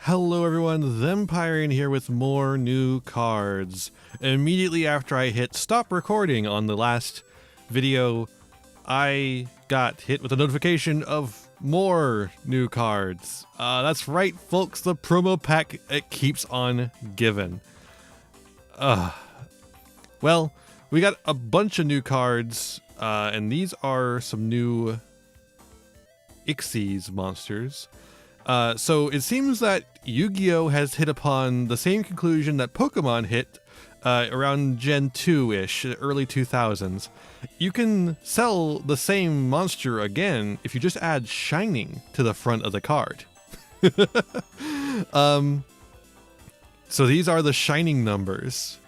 Hello everyone, Thempire in here with more new cards. Immediately after I hit stop recording on the last video, I got hit with a notification of more new cards. That's right folks, the promo pack, it keeps on giving. Well, we got a bunch of new cards, and these are some new Ixies monsters. So it seems that Yu-Gi-Oh has hit upon the same conclusion that Pokemon hit around Gen 2-ish, early 2000s. You can sell the same monster again if you just add Shining to the front of the card. So these are the Shining numbers.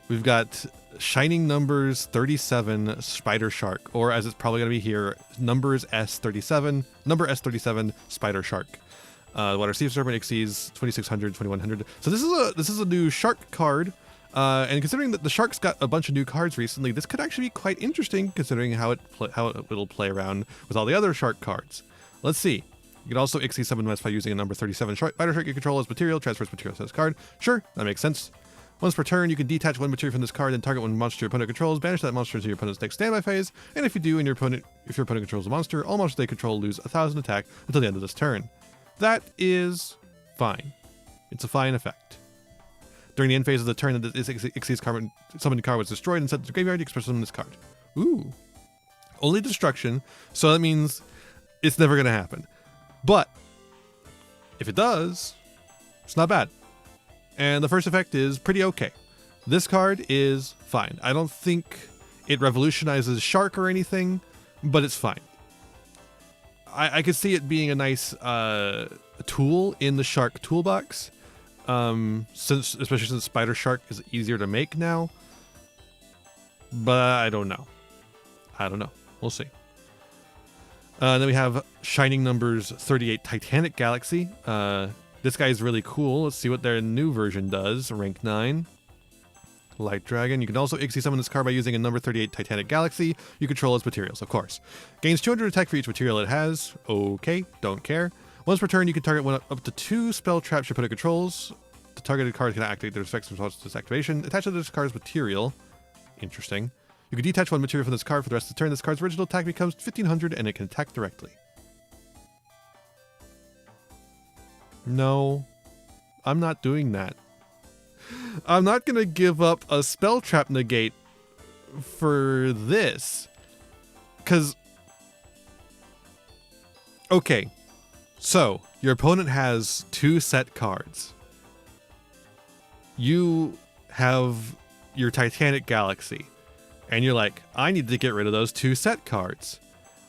We've got Shining numbers 37 Spider Shark, or as it's probably going to be here, numbers S37, number S37 Spider Shark. Water Sea Serpent Ixies 2600, 2100. So this is a new shark card, and considering that the shark's got a bunch of new cards recently, this could actually be quite interesting considering how it'll play around with all the other shark cards. Let's see. You can also Ixie summon by using a number 37 Spider Shark you control as material, transfers material to this card. Sure, that makes sense. Once per turn, you can detach one material from this card and target one monster your opponent controls, banish that monster into your opponent's next standby phase, and if you do, and if your opponent controls a monster, all monsters they control lose 1000 attack until the end of this turn. That is fine. It's a fine effect. During the end phase of the turn that this Ixie's summoned card was destroyed and sent to the graveyard, you express summon this card. Ooh. Only destruction, so that means it's never going to happen. But if it does, it's not bad. And the first effect is pretty okay. This card is fine. I don't think it revolutionizes Shark or anything, but it's fine. I could see it being a nice tool in the Shark toolbox, especially since Spider Shark is easier to make now. But I don't know. We'll see. Then we have Shining numbers 38 Titanic Galaxy. This guy is really cool. Let's see what their new version does. Rank 9. Light Dragon. You can also Ixie summon this card by using a number 38 Titanic Galaxy you control as materials, of course. Gains 200 attack for each material it has. Okay, don't care. Once per turn, you can target one up to 2 spell traps your opponent controls. The targeted card can activate their effects in response to this activation. Attach to this card's material. Interesting. You can detach one material from this card for the rest of the turn. This card's original attack becomes 1500 and it can attack directly. No, I'm not doing that. I'm not going to give up a spell trap negate for this. Because, okay, so your opponent has 2 set cards. You have your Titanic Galaxy, and you're like, I need to get rid of those 2 set cards.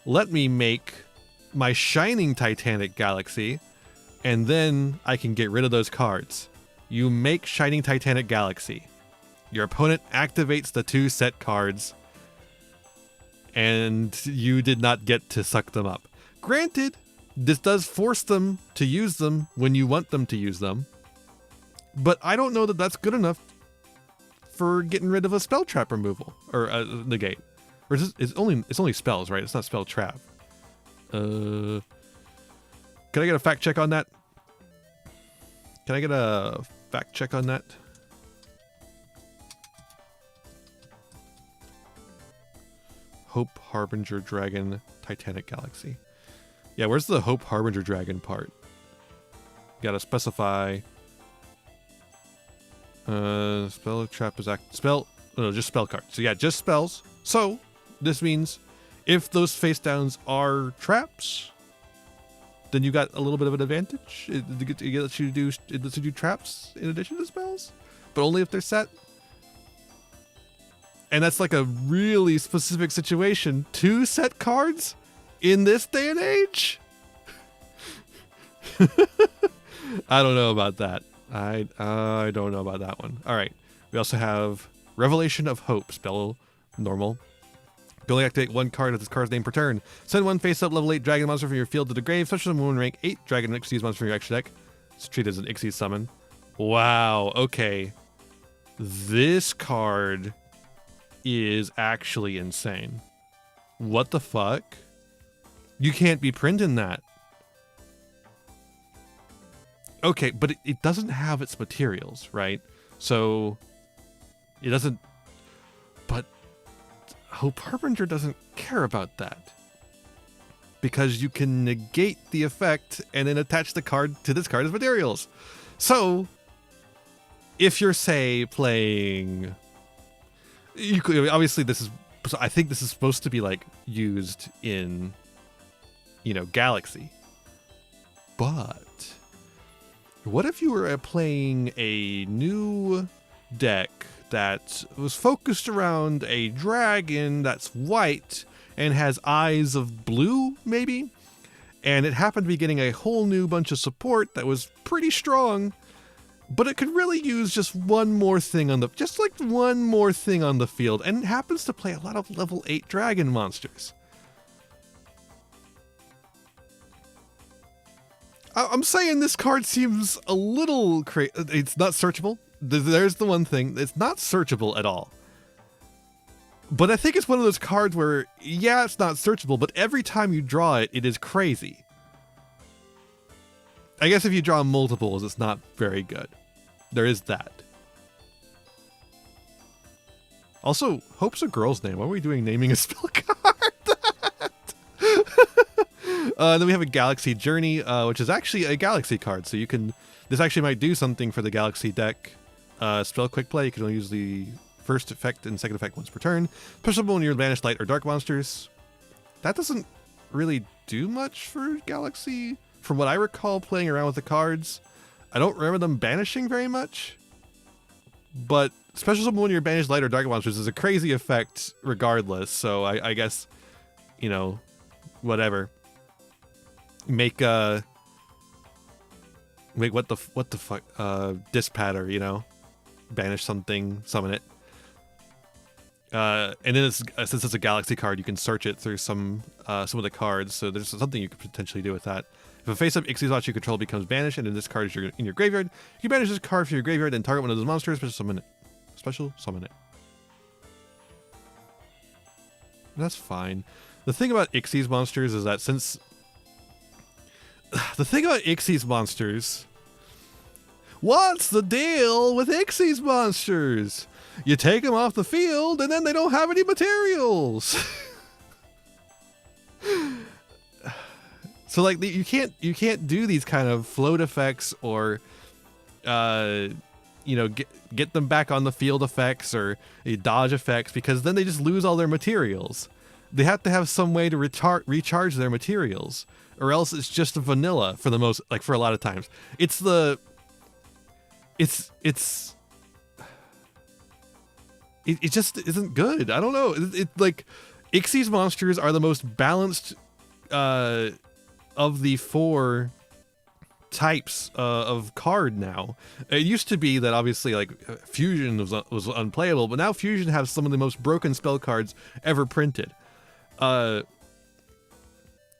Let me make my Shining Titanic Galaxy, and then I can get rid of those cards. You make Shining Titanic Galaxy. Your opponent activates the 2 set cards, and you did not get to suck them up. Granted, this does force them to use them when you want them to use them, but I don't know that that's good enough for getting rid of a spell trap removal or negate. Or it's only spells, right? It's not spell trap. Can I get a fact check on that? Can I get a fact check on that? Hope Harbinger Dragon Titanic Galaxy. Yeah, where's the Hope Harbinger Dragon part? You gotta specify. Spell trap is just spell cards. So yeah, just spells. So this means if those face downs are traps, then you got a little bit of an advantage. It lets you do traps in addition to spells, but only if they're set. And that's like a really specific situation. 2 set cards in this day and age? I don't know about that. I don't know about that one. All right. We also have Revelation of Hope, spell normal. You only activate 1 card of this card's name per turn. Send 1 face-up level 8 dragon monster from your field to the grave. Special summon 1 rank 8 dragon Ixies monster from your extra deck. It's treated as an Ixie summon. Wow, okay. This card is actually insane. What the fuck? You can't be printing that. Okay, but it doesn't have its materials, right? So it doesn't. But Hope Harbinger doesn't care about that, because you can negate the effect and then attach the card to this card as materials. So if you're, say, playing, you could, obviously this is, I think this is supposed to be like used in, you know, Galaxy. But what if you were playing a new deck that was focused around a dragon that's white and has eyes of blue, maybe? And it happened to be getting a whole new bunch of support that was pretty strong, but it could really use just one more thing on the, just like one more thing on the field, and it happens to play a lot of level 8 dragon monsters. I'm saying this card seems a little crazy. It's not searchable. There's the one thing. It's not searchable at all. But I think it's one of those cards where, yeah, it's not searchable, but every time you draw it, it is crazy. I guess if you draw multiples, it's not very good. There is that. Also, Hope's a girl's name. Why are we doing naming a spell card? Then we have a Galaxy Journey, which is actually a Galaxy card. So you can, this actually might do something for the Galaxy deck. Spell Quick Play, you can only use the first effect and second effect once per turn. Pushable when you banish light or dark monsters. That doesn't really do much for Galaxy. From what I recall playing around with the cards, I don't remember them banishing very much. But special summon when you're banished light or dark monsters is a crazy effect regardless. So I guess, you know, whatever. Make what the fuck, Dispatter, you know, banish something, summon it. And then it's, since it's a Galaxy card, you can search it through some of the cards. So there's something you could potentially do with that. If a face-up Ixie monster you control becomes banished, and then this card is in your graveyard, you can banish this card from your graveyard and target one of those monsters, special summon it. Special summon it. That's fine. The thing about Ixie's monsters is that since the thing about Ixie's monsters, what's the deal with Ixie's monsters? You take them off the field and then they don't have any materials. So like you can't do these kind of float effects or you know, get them back on the field effects or dodge effects, because then they just lose all their materials. They have to have some way to recharge their materials, or else it's just a vanilla for the most, like, for a lot of times. It just isn't good. I don't know. It like, Ixie's monsters are the most balanced of the 4 types of card now. It used to be that obviously like Fusion was unplayable, but now Fusion has some of the most broken spell cards ever printed. And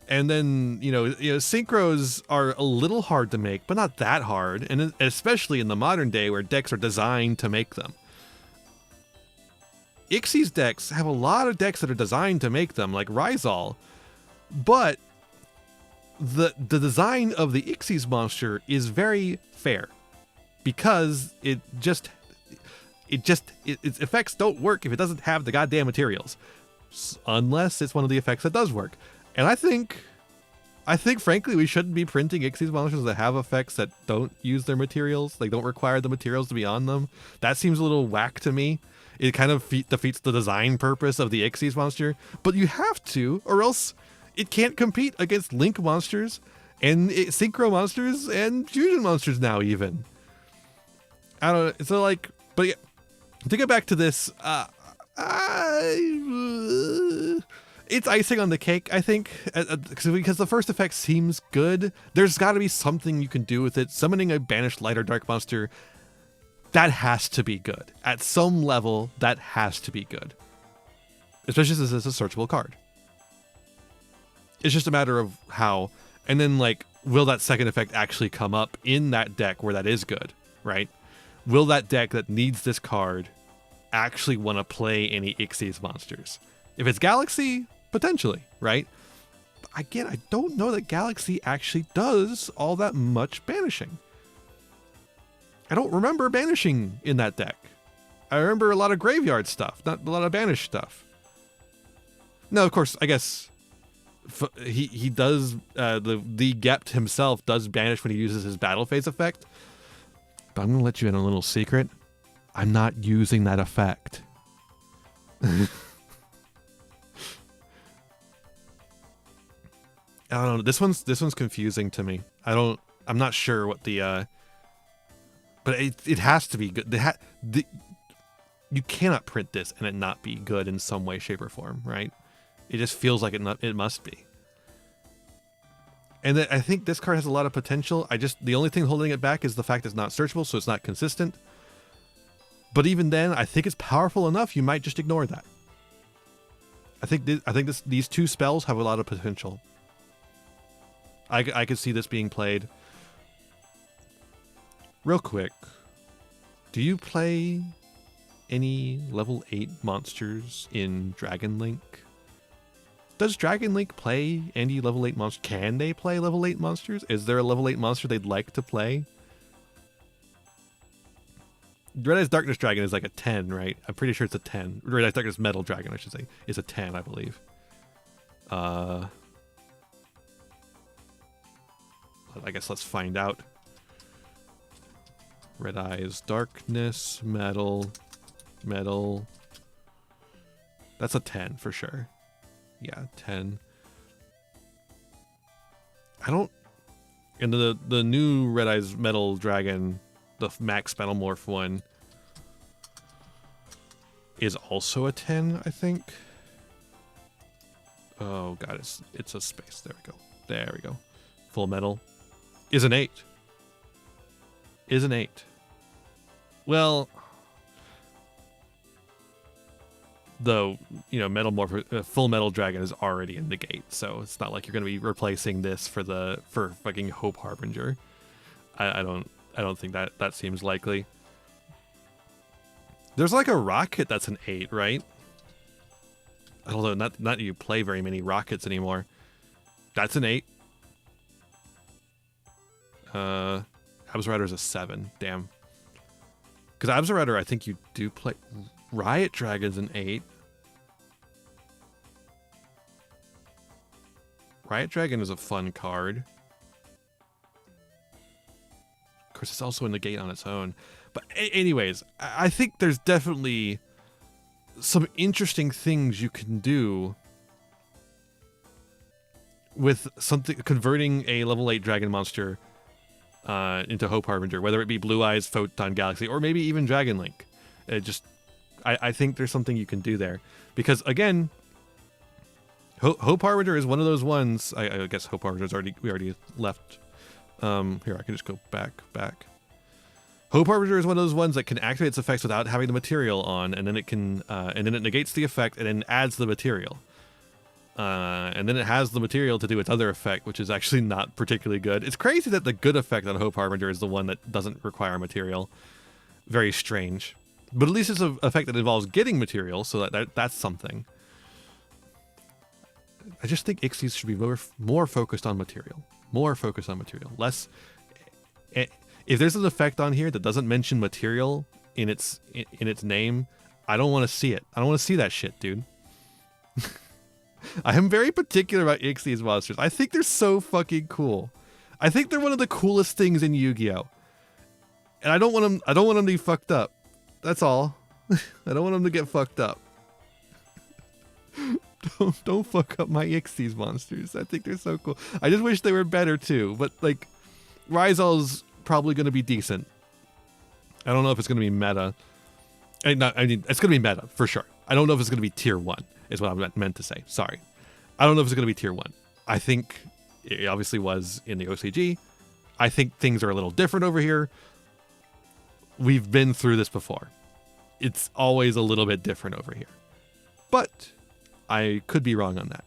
then, you know, synchros are a little hard to make, but not that hard, and especially in the modern day where decks are designed to make them. Ixie's decks have a lot of decks that are designed to make them, like Rizal, but the design of the Ixie's monster is very fair, because its effects don't work if it doesn't have the goddamn materials, unless it's one of the effects that does work. And I think frankly we shouldn't be printing Ixie's monsters that have effects that don't use their materials, like don't require the materials to be on them. That seems a little whack to me. It kind of defeats the design purpose of the Ixie's monster, but you have to, or else it can't compete against Link monsters and Synchro monsters and Fusion monsters now even. I don't know. So like, but yeah, to get back to this, it's icing on the cake, I think, because the first effect seems good. There's got to be something you can do with it. Summoning a banished light or dark monster, that has to be good. At some level, that has to be good. Especially since it's a searchable card. It's just a matter of how. And then, like, will that second effect actually come up in that deck where that is good, right? Will that deck that needs this card actually want to play any Ixie's monsters? If it's Galaxy, potentially, right? But again, I don't know that Galaxy actually does all that much banishing. I don't remember banishing in that deck. I remember a lot of graveyard stuff, not a lot of banish stuff. No, of course, I guess he does, the Gept himself does banish when he uses his battle phase effect. But I'm going to let you in a little secret. I'm not using that effect. I don't know. This one's confusing to me. I'm not sure what the but it has to be good. You cannot print this and it not be good in some way, shape, or form, right? It just feels like it must be. And I think this card has a lot of potential. The only thing holding it back is the fact it's not searchable, so it's not consistent. But even then, I think it's powerful enough. You might just ignore that. I think these two spells have a lot of potential. I could see this being played. Real quick, do you play any level 8 monsters in Dragon Link? Does Dragon Link play any level 8 monsters? Can they play level 8 monsters? Is there a level 8 monster they'd like to play? Red Eyes Darkness Dragon is like a 10, right? I'm pretty sure it's a 10. Red Eyes Darkness Metal Dragon, I should say, is a 10, I believe. I guess let's find out. Red Eyes Darkness Metal. That's a 10 for sure. Yeah, 10. And the new Red Eyes Metal Dragon, the Max Metalmorph one, is also a 10, I think. Oh god, it's a space. There we go. Full Metal is an 8. Well, though, you know, Full Metal Dragon is already in the gate, so it's not like you're going to be replacing this for fucking Hope Harbinger. I don't think that seems likely. There's like a rocket that's an 8, right? Although not that you play very many rockets anymore. That's an 8. Abzoraider's a 7. Damn. Because Abzoraider, I think you do play. Riot Dragon's an 8. Riot Dragon is a fun card. Of course, it's also in the gate on its own. But anyways, I think there's definitely some interesting things you can do with converting a level 8 dragon monster into Hope Harbinger, whether it be Blue Eyes, Photon Galaxy, or maybe even Dragon Link. I think there's something you can do there. Because, again, Hope Harbinger is one of those ones. I guess Hope Harbinger's we already left. Here, I can just go back. Hope Harbinger is one of those ones that can activate its effects without having the material on, and then it negates the effect and then adds the material. And then it has the material to do its other effect, which is actually not particularly good. It's crazy that the good effect on Hope Harbinger is the one that doesn't require material. Very strange. But at least it's an effect that involves getting material, so that's something. I just think Ixies should be more focused on material. Less. If there's an effect on here that doesn't mention material in its name, I don't want to see it. I don't want to see that shit, dude. I am very particular about Ixies monsters. I think they're so fucking cool. I think they're one of the coolest things in Yu-Gi-Oh! And I don't want them to be fucked up. That's all. I don't want them to get fucked up. Don't fuck up my Ixies monsters. I think they're so cool. I just wish they were better too. But like, Ryzel's probably going to be decent. I don't know if it's going to be meta. I mean, it's going to be meta for sure. I don't know if it's going to be tier 1 is what I meant to say. Sorry. I don't know if it's going to be tier 1. I think it obviously was in the OCG. I think things are a little different over here. We've been through this before. It's always a little bit different over here. But I could be wrong on that.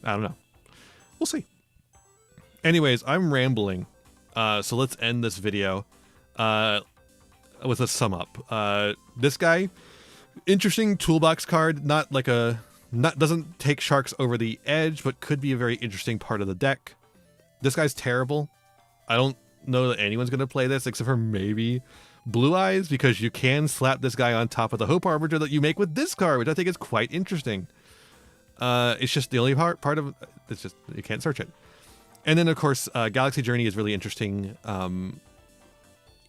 I don't know. We'll see. Anyways, I'm rambling. So let's end this video with a sum up. This guy, interesting toolbox card. Doesn't take sharks over the edge, but could be a very interesting part of the deck. This guy's terrible. I don't know that anyone's going to play this except for maybe Blue Eyes, because you can slap this guy on top of the Hope Harbinger that you make with this card, which I think is quite interesting. It's just the only part of it's just you can't search it. And then of course, Galaxy Journey is really interesting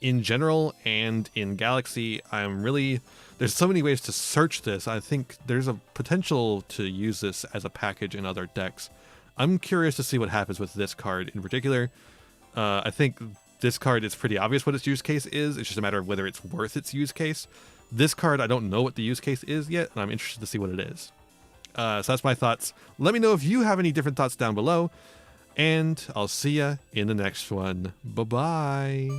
in general, and in Galaxy, there's so many ways to search this. I think there's a potential to use this as a package in other decks. I'm curious to see what happens with this card in particular. I think this card is pretty obvious what its use case is. It's just a matter of whether it's worth its use case. This card, I don't know what the use case is yet, and I'm interested to see what it is. So that's my thoughts. Let me know if you have any different thoughts down below, and I'll see ya in the next one. Bye-bye.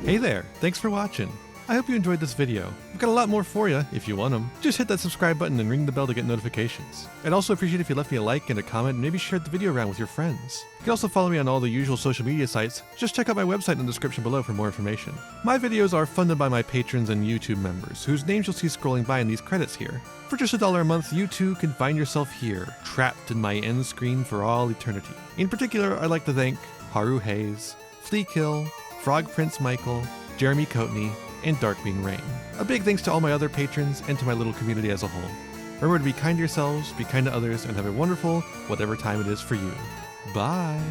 Hey there, thanks for watching. I hope you enjoyed this video. I've got a lot more for you if you want them. Just hit that subscribe button and ring the bell to get notifications. I'd also appreciate if you left me a like and a comment and maybe shared the video around with your friends. You can also follow me on all the usual social media sites. Just check out my website in the description below for more information. My videos are funded by my patrons and YouTube members, whose names you'll see scrolling by in these credits here. For just $1 a month, you too can find yourself here, trapped in my end screen for all eternity. In particular, I'd like to thank Haru Hayes, Flea Kill, Frog Prince Michael, Jeremy Coatney, and Darkwing Rain. A big thanks to all my other patrons and to my little community as a whole. Remember to be kind to yourselves, be kind to others, and have a wonderful whatever time it is for you. Bye!